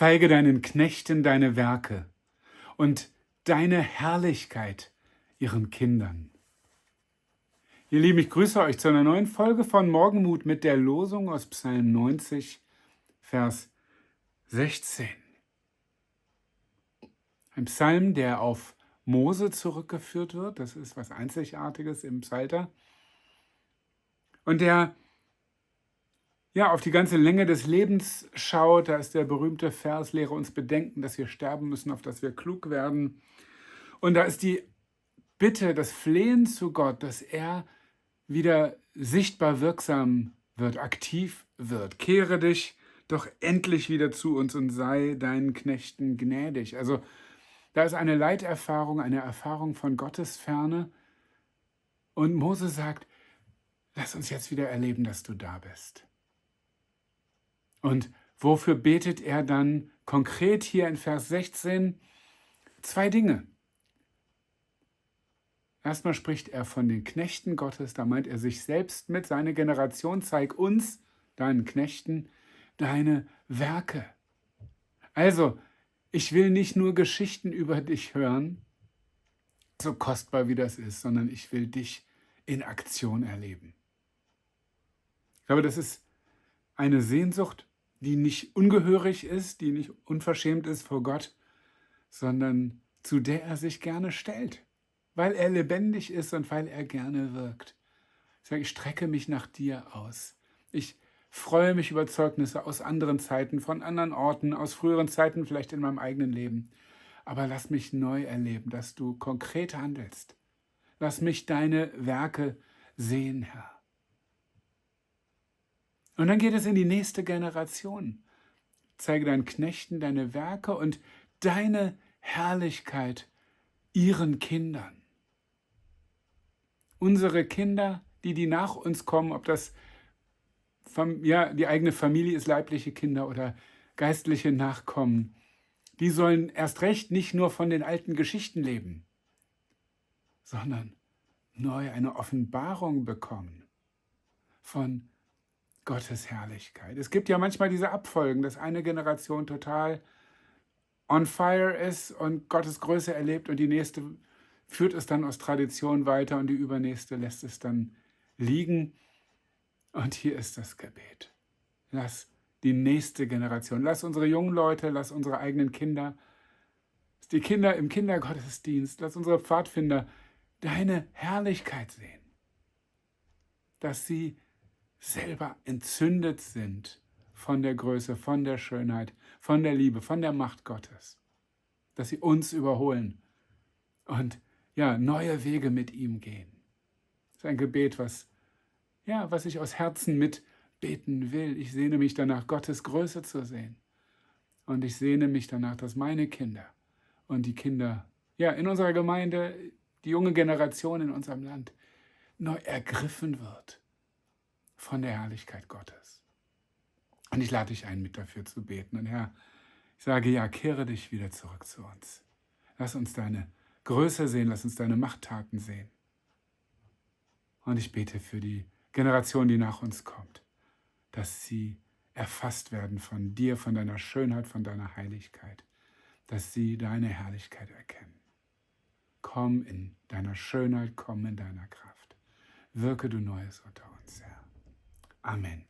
zeige deinen Knechten deine Werke und deine Herrlichkeit ihren Kindern. Ihr Lieben, ich grüße euch zu einer neuen Folge von Morgenmut mit der Losung aus Psalm 90, Vers 16. Ein Psalm, der auf Mose zurückgeführt wird. Das ist was Einzigartiges im Psalter. Und der auf die ganze Länge des Lebens schaut. Da ist der berühmte Vers: Lehre uns bedenken, dass wir sterben müssen, auf dass wir klug werden. Und da ist die Bitte, das Flehen zu Gott, dass er wieder sichtbar wirksam wird, aktiv wird. Kehre dich doch endlich wieder zu uns und sei deinen Knechten gnädig. Also da ist eine Leiterfahrung, eine Erfahrung von Gottes Ferne. Und Mose sagt, lass uns jetzt wieder erleben, dass du da bist. Und wofür betet er dann konkret hier in Vers 16? 2 Dinge. Erstmal spricht er von den Knechten Gottes, da meint er sich selbst mit, seine Generation: zeig uns, deinen Knechten, deine Werke. Also, ich will nicht nur Geschichten über dich hören, so kostbar wie das ist, sondern ich will dich in Aktion erleben. Ich glaube, das ist eine Sehnsucht, die nicht ungehörig ist, die nicht unverschämt ist vor Gott, sondern zu der er sich gerne stellt, weil er lebendig ist und weil er gerne wirkt. Ich sage, ich strecke mich nach dir aus. Ich freue mich über Zeugnisse aus anderen Zeiten, von anderen Orten, aus früheren Zeiten, vielleicht in meinem eigenen Leben. Aber lass mich neu erleben, dass du konkret handelst. Lass mich deine Werke sehen, Herr. Und dann geht es in die nächste Generation. Zeige deinen Knechten deine Werke und deine Herrlichkeit ihren Kindern. Unsere Kinder, die nach uns kommen, ob das die eigene Familie ist, leibliche Kinder oder geistliche Nachkommen, die sollen erst recht nicht nur von den alten Geschichten leben, sondern neu eine Offenbarung bekommen von Gottes Herrlichkeit. Es gibt ja manchmal diese Abfolgen, dass eine Generation total on fire ist und Gottes Größe erlebt und die nächste führt es dann aus Tradition weiter und die übernächste lässt es dann liegen. Und hier ist das Gebet. Lass die nächste Generation, lass unsere jungen Leute, lass unsere eigenen Kinder, die Kinder im Kindergottesdienst, lass unsere Pfadfinder deine Herrlichkeit sehen. Dass sie selber entzündet sind von der Größe, von der Schönheit, von der Liebe, von der Macht Gottes. Dass sie uns überholen und neue Wege mit ihm gehen. Das ist ein Gebet, was ich aus Herzen mitbeten will. Ich sehne mich danach, Gottes Größe zu sehen. Und ich sehne mich danach, dass meine Kinder und die Kinder in unserer Gemeinde, die junge Generation in unserem Land, neu ergriffen wird von der Herrlichkeit Gottes. Und ich lade dich ein, mit dafür zu beten. Und Herr, ich sage, kehre dich wieder zurück zu uns. Lass uns deine Größe sehen, lass uns deine Machttaten sehen. Und ich bete für die Generation, die nach uns kommt, dass sie erfasst werden von dir, von deiner Schönheit, von deiner Heiligkeit, dass sie deine Herrlichkeit erkennen. Komm in deiner Schönheit, komm in deiner Kraft. Wirke du Neues unter uns, Herr. Amen.